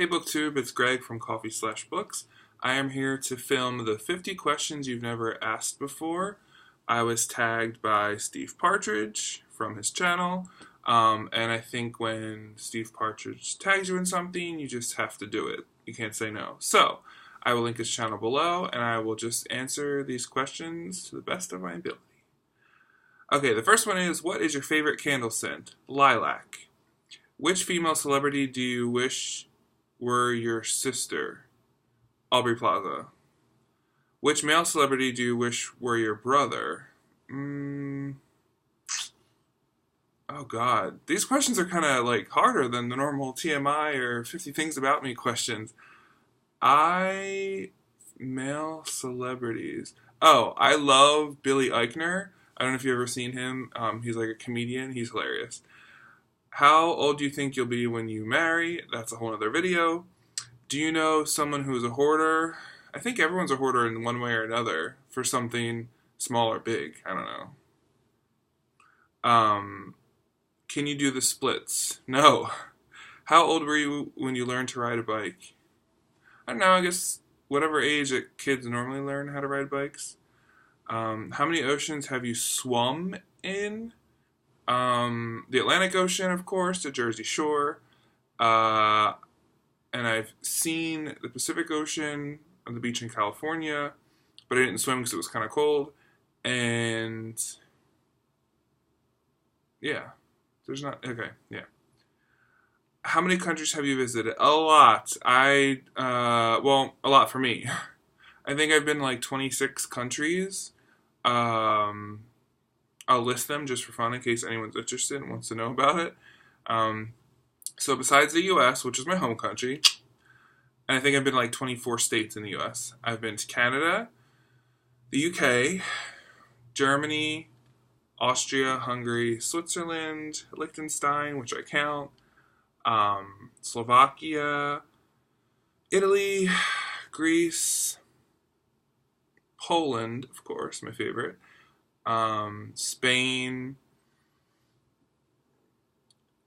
Hey BookTube, it's Greg from Coffee/Books. I am here to film the 50 questions you've never asked before. I was tagged by Steve Partridge from his channel, and I think when Steve Partridge tags you in something, you just have to do it. You can't say no. So, I will link his channel below, and I will just answer these questions to the best of my ability. Okay, the first one is, what is your favorite candle scent? Lilac. Which female celebrity do you wish were your sister? Aubrey Plaza. Which male celebrity do you wish were your brother? Oh God, these questions are kind of like harder than the normal TMI or 50 things about me questions. Male celebrities. Oh, I love Billy Eichner. I don't know if you've ever seen him. He's like a comedian. He's hilarious. How old do you think you'll be when you marry? That's a whole other video. Do you know someone who is a hoarder? I think everyone's a hoarder in one way or another for something small or big. I don't know. Can you do the splits? No. How old were you when you learned to ride a bike? I don't know. I guess whatever age that kids normally learn how to ride bikes. How many oceans have you swum in? The Atlantic Ocean, of course, the Jersey Shore. And I've seen the Pacific Ocean on the beach in California, but I didn't swim because it was kind of cold. And yeah, yeah. How many countries have you visited? A lot. A lot for me. I think I've been like 26 countries. I'll list them just for fun in case anyone's interested and wants to know about it. So besides the U.S., which is my home country, and I think I've been like 24 states in the U.S., I've been to Canada, the U.K., Germany, Austria, Hungary, Switzerland, Liechtenstein, which I count, Slovakia, Italy, Greece, Poland, of course, my favorite, Spain,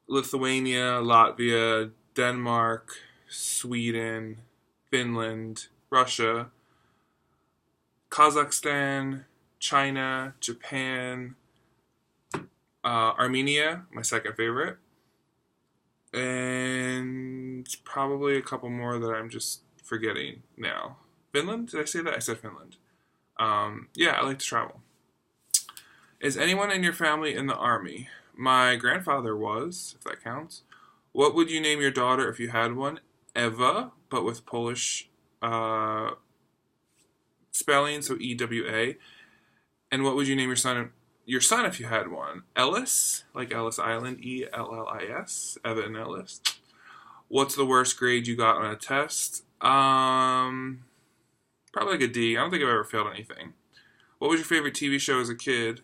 Lithuania, Latvia, Denmark, Sweden, Finland, Russia, Kazakhstan, China, Japan, Armenia, my second favorite, and probably a couple more that I'm just forgetting now. Finland? Did I say that? I said Finland. Yeah, I like to travel. Is anyone in your family in the army? My grandfather was, if that counts. What would you name your daughter if you had one? Eva, but with Polish spelling, so E-W-A. And what would you name your son if you had one? Ellis, like Ellis Island, E-L-L-I-S, Eva and Ellis. What's the worst grade you got on a test? Probably like a D. I don't think I've ever failed anything. What was your favorite TV show as a kid?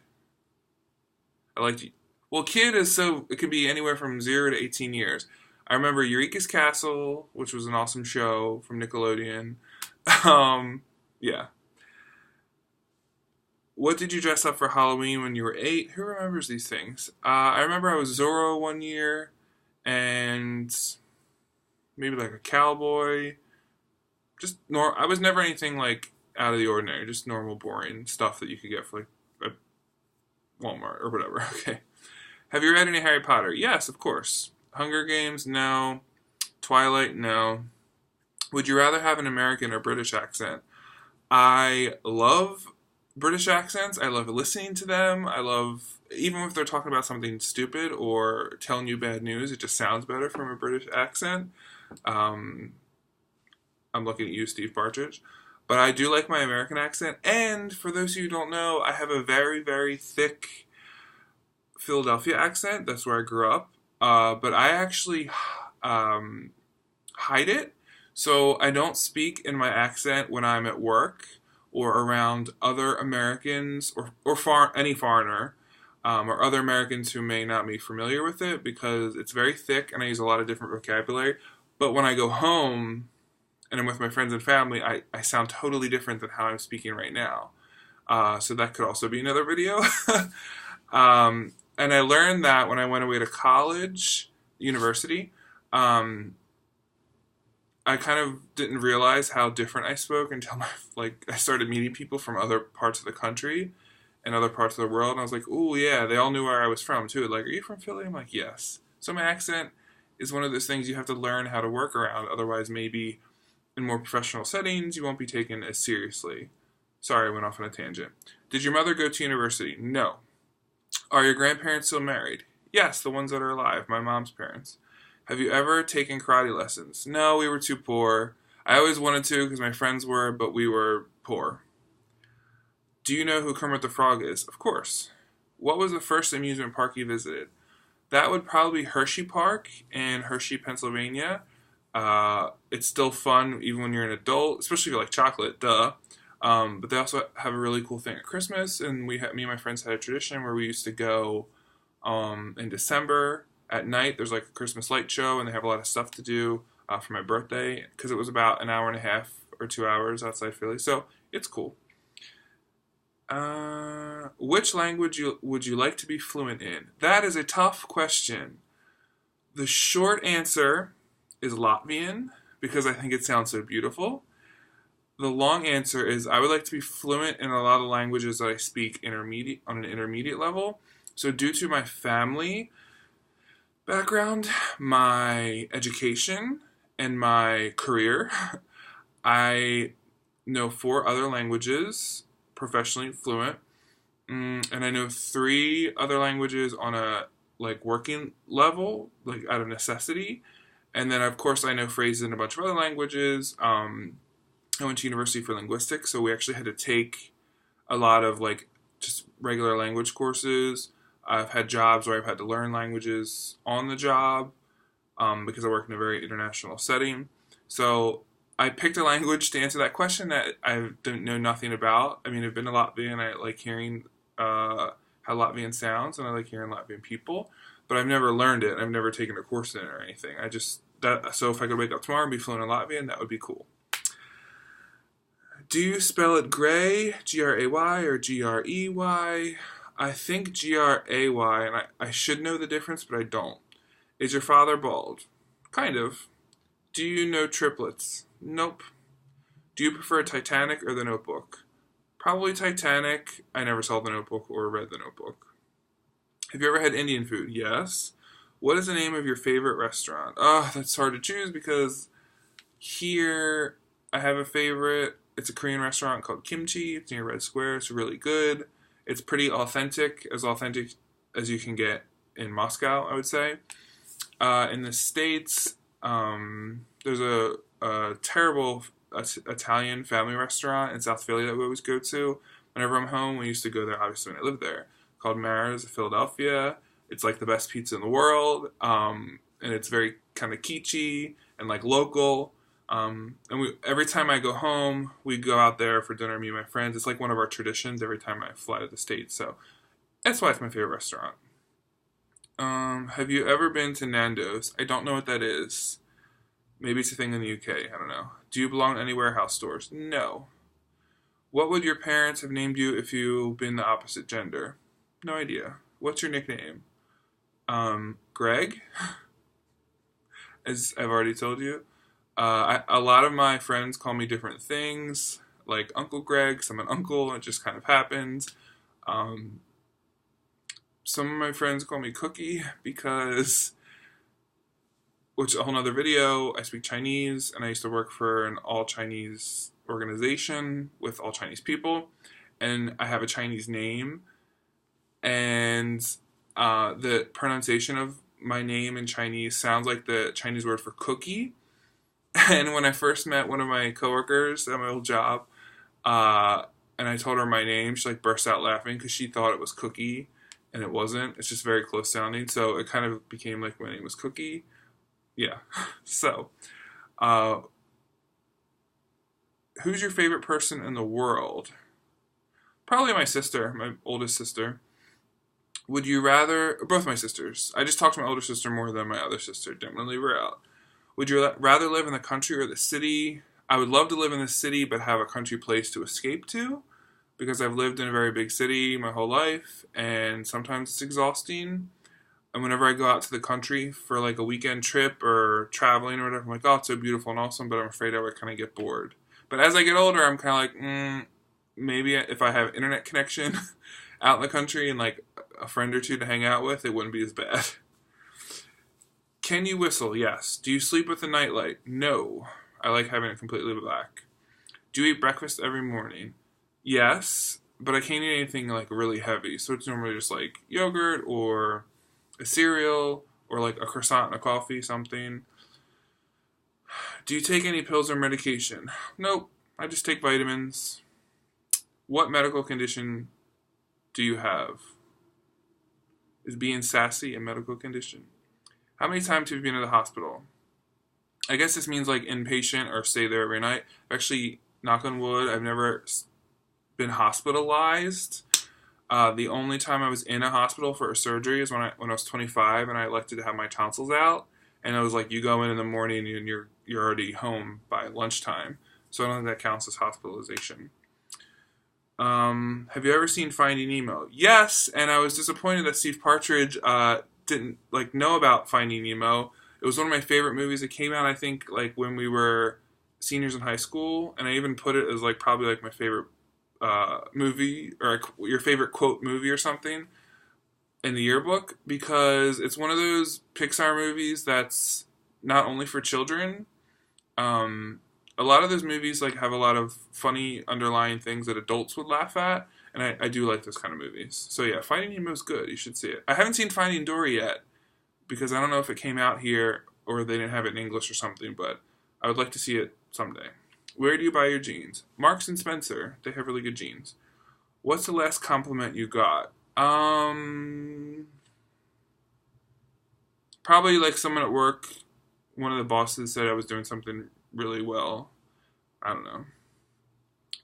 Kid is it could be anywhere from 0 to 18 years. I remember Eureka's Castle, which was an awesome show from Nickelodeon. Yeah. What did you dress up for Halloween when you were 8? Who remembers these things? I remember I was Zorro one year, and maybe like a cowboy. I was never anything like out of the ordinary, just normal, boring stuff that you could get for like a Walmart or whatever. Okay. Have you read any Harry Potter? Yes, of course. Hunger Games? No. Twilight? No. Would you rather have an American or British accent? I love British accents. I love listening to them. I love, even if they're talking about something stupid or telling you bad news, it just sounds better from a British accent. I'm looking at you, Steve Partridge. But I do like my American accent. And for those of you who don't know, I have a very, very thick Philadelphia accent. That's where I grew up. But I actually hide it. So I don't speak in my accent when I'm at work or around other Americans or any foreigner or other Americans who may not be familiar with it, because it's very thick and I use a lot of different vocabulary. But when I go home and I'm with my friends and family, I sound totally different than how I'm speaking right now. So that could also be another video. And I learned that when I went away to college, university. I kind of didn't realize how different I spoke until I started meeting people from other parts of the country and other parts of the world, and I was like, "Ooh, yeah!" They all knew where I was from too. Like, "Are you from Philly?" I'm like, "Yes." So my accent is one of those things you have to learn how to work around. Otherwise, maybe in more professional settings, you won't be taken as seriously. Sorry, I went off on a tangent. Did your mother go to university? No. Are your grandparents still married? Yes, the ones that are alive, my mom's parents. Have you ever taken karate lessons? No, we were too poor. I always wanted to because my friends were, but we were poor. Do you know who Kermit the Frog is? Of course. What was the first amusement park you visited? That would probably be Hershey Park in Hershey, Pennsylvania. It's still fun even when you're an adult, especially if you like chocolate, duh. But they also have a really cool thing at Christmas, and me and my friends had a tradition where we used to go in December at night. There's like a Christmas light show, and they have a lot of stuff to do for my birthday because it was about an hour and a half or 2 hours outside Philly, so it's cool. Which language would you like to be fluent in? That is a tough question. The short answer is Latvian because I think it sounds so beautiful. The long answer is I would like to be fluent in a lot of languages that I speak on an intermediate level. So due to my family background, my education, and my career, I know 4 other languages professionally fluent, and I know 3 other languages on a working level, like out of necessity, and then of course I know phrases in a bunch of other languages. I went to university for linguistics, so we actually had to take a lot of just regular language courses. I've had jobs where I've had to learn languages on the job because I work in a very international setting. So I picked a language to answer that question that I didn't know nothing about. I mean, I've been to Latvia and I like hearing how Latvian sounds, and I like hearing Latvian people, but I've never learned it. I've never taken a course in it or anything. So if I could wake up tomorrow and be fluent in Latvian, that would be cool. Do you spell it gray, Gray, or Grey? I think Gray, and I should know the difference, but I don't. Is your father bald? Kind of. Do you know triplets? Nope. Do you prefer Titanic or The Notebook? Probably Titanic. I never saw The Notebook or read The Notebook. Have you ever had Indian food? Yes. What is the name of your favorite restaurant? Oh, that's hard to choose because here I have a favorite. It's a Korean restaurant called Kimchi. It's near Red Square. It's really good. It's pretty authentic as you can get in Moscow, I would say. In the States, there's a terrible Italian family restaurant in South Philly that we always go to. Whenever I'm home, we used to go there, obviously, when I lived there, called Mara's of Philadelphia. It's like the best pizza in the world, and it's very kind of kitschy and local. And every time I go home, we go out there for dinner, me and my friends. It's like one of our traditions every time I fly to the States. So that's why it's my favorite restaurant. Have you ever been to Nando's? I don't know what that is. Maybe it's a thing in the UK. I don't know. Do you belong to any warehouse stores? No. What would your parents have named you if you'd been the opposite gender? No idea. What's your nickname? Greg? As I've already told you. A lot of my friends call me different things, like Uncle Greg, because I'm an uncle, it just kind of happens. Some of my friends call me Cookie because, which is a whole nother video, I speak Chinese, and I used to work for an all-Chinese organization with all Chinese people, and I have a Chinese name, and the pronunciation of my name in Chinese sounds like the Chinese word for cookie. And when I first met one of my coworkers at my old job, and I told her my name, she burst out laughing because she thought it was Cookie, and it wasn't. It's just very close sounding, so it kind of became like my name was Cookie. Yeah. So, who's your favorite person in the world? Probably my sister, my oldest sister. Would you rather, both my sisters. I just talked to my older sister more than my other sister. Didn't really leave her out. Would you rather live in the country or the city? I would love to live in the city, but have a country place to escape to, because I've lived in a very big city my whole life, and sometimes it's exhausting. And whenever I go out to the country for like a weekend trip or traveling or whatever, I'm like, oh, it's so beautiful and awesome, but I'm afraid I would kind of get bored. But as I get older, I'm kind of like, maybe if I have internet connection out in the country and like a friend or two to hang out with, it wouldn't be as bad. Can you whistle? Yes. Do you sleep with a nightlight? No. I like having it completely black. Do you eat breakfast every morning? Yes, but I can't eat anything like really heavy, so it's normally just like yogurt or a cereal or like a croissant and a coffee, something. Do you take any pills or medication? Nope. I just take vitamins. What medical condition do you have? Is being sassy a medical condition? How many times have you been to the hospital? I guess this means like inpatient or stay there every night. Actually, knock on wood, I've never been hospitalized. The only time I was in a hospital for a surgery is when I was 25 and I elected to have my tonsils out. And it was like you go in the morning and you're already home by lunchtime. So I don't think that counts as hospitalization. Have you ever seen Finding Nemo? Yes, and I was disappointed that Steve Partridge didn't like know about Finding Nemo. It was one of my favorite movies. It came out, I think, like when we were seniors in high school, and I even put it as like probably like my favorite movie or your favorite quote movie or something in the yearbook, because it's one of those Pixar movies that's not only for children. A lot of those movies like have a lot of funny underlying things that adults would laugh at, and I do like those kind of movies. So yeah, Finding Nemo is good. You should see it. I haven't seen Finding Dory yet because I don't know if it came out here or they didn't have it in English or something, but I would like to see it someday. Where do you buy your jeans? Marks and Spencer. They have really good jeans. What's the last compliment you got? Probably like someone at work. One of the bosses said I was doing something really well. I don't know.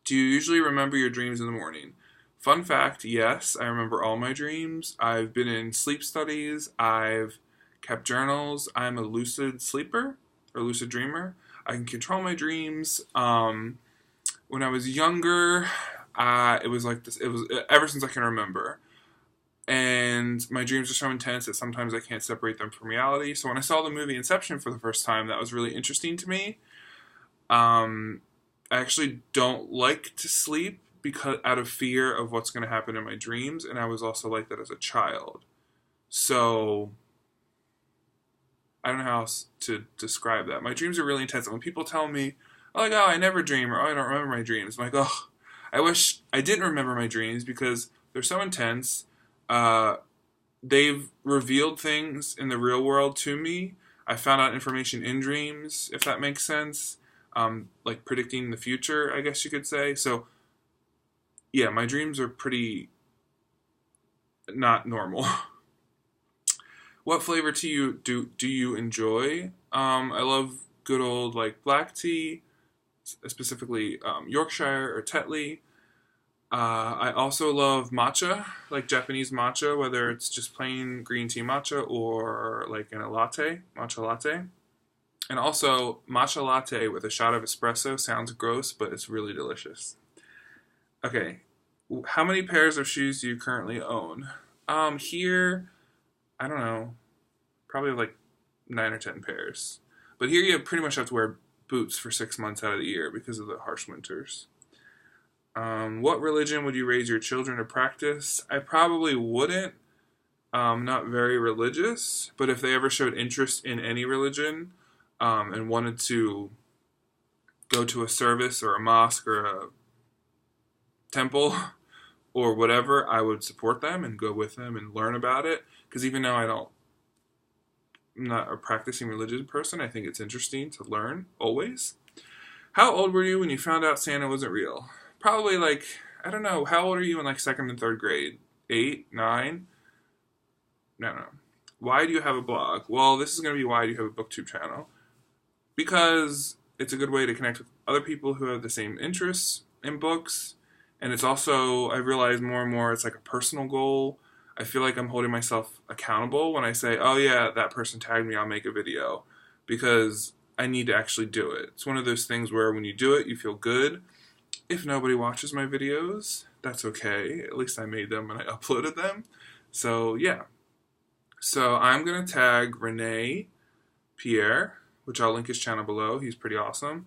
Do you usually remember your dreams in the morning? Fun fact, yes, I remember all my dreams. I've been in sleep studies. I've kept journals. I'm a lucid sleeper or lucid dreamer. I can control my dreams. When I was younger, it was like this. It was ever since I can remember. And my dreams are so intense that sometimes I can't separate them from reality. So when I saw the movie Inception for the first time, that was really interesting to me. I actually don't like to sleep because out of fear of what's going to happen in my dreams, and I was also like that as a child. So I don't know how else to describe that. My dreams are really intense. And when people tell me, oh, like, oh, I never dream, or oh, I don't remember my dreams, I'm like, oh, I wish I didn't remember my dreams because they're so intense. They've revealed things in the real world to me. I found out information in dreams, if that makes sense. Like predicting the future, I guess you could say. So, yeah, my dreams are pretty not normal. What flavor tea do you enjoy? I love good old like black tea, specifically Yorkshire or Tetley. I also love matcha, like Japanese matcha, whether it's just plain green tea matcha or like in a latte, matcha latte. And also, matcha latte with a shot of espresso sounds gross, but it's really delicious. Okay, how many pairs of shoes do you currently own? Here, I don't know, probably like 9 or 10 pairs. But here you pretty much have to wear boots for 6 months out of the year because of the harsh winters. What religion would you raise your children to practice? I probably wouldn't. Not very religious, but if they ever showed interest in any religion and wanted to go to a service or a mosque or a temple or whatever, I would support them and go with them and learn about it. Because even though I'm not a practicing religious person, I think it's interesting to learn always. How old were you when you found out Santa wasn't real? Probably like, I don't know, how old are you in like 2nd and 3rd grade? 8, 9? No. Why do you have a blog? Well, this is going to be why do you have a booktube channel. Because it's a good way to connect with other people who have the same interests in books. And it's also, I realize more and more, it's like a personal goal. I feel like I'm holding myself accountable when I say, oh yeah, that person tagged me, I'll make a video. Because I need to actually do it. It's one of those things where when you do it, you feel good. If nobody watches my videos, that's okay. At least I made them and I uploaded them. So yeah. So I'm going to tag Renee Pierre, which I'll link his channel below. He's pretty awesome.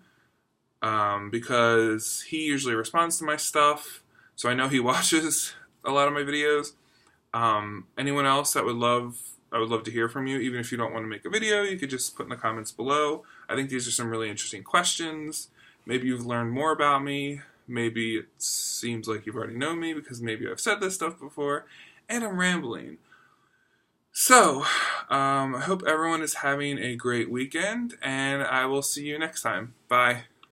Because he usually responds to my stuff. So I know he watches a lot of my videos. Anyone else that I would love to hear from you. Even if you don't want to make a video, you could just put in the comments below. I think these are some really interesting questions. Maybe you've learned more about me. Maybe it seems like you've already known me because maybe I've said this stuff before. And I'm rambling. So, I hope everyone is having a great weekend, and I will see you next time. Bye.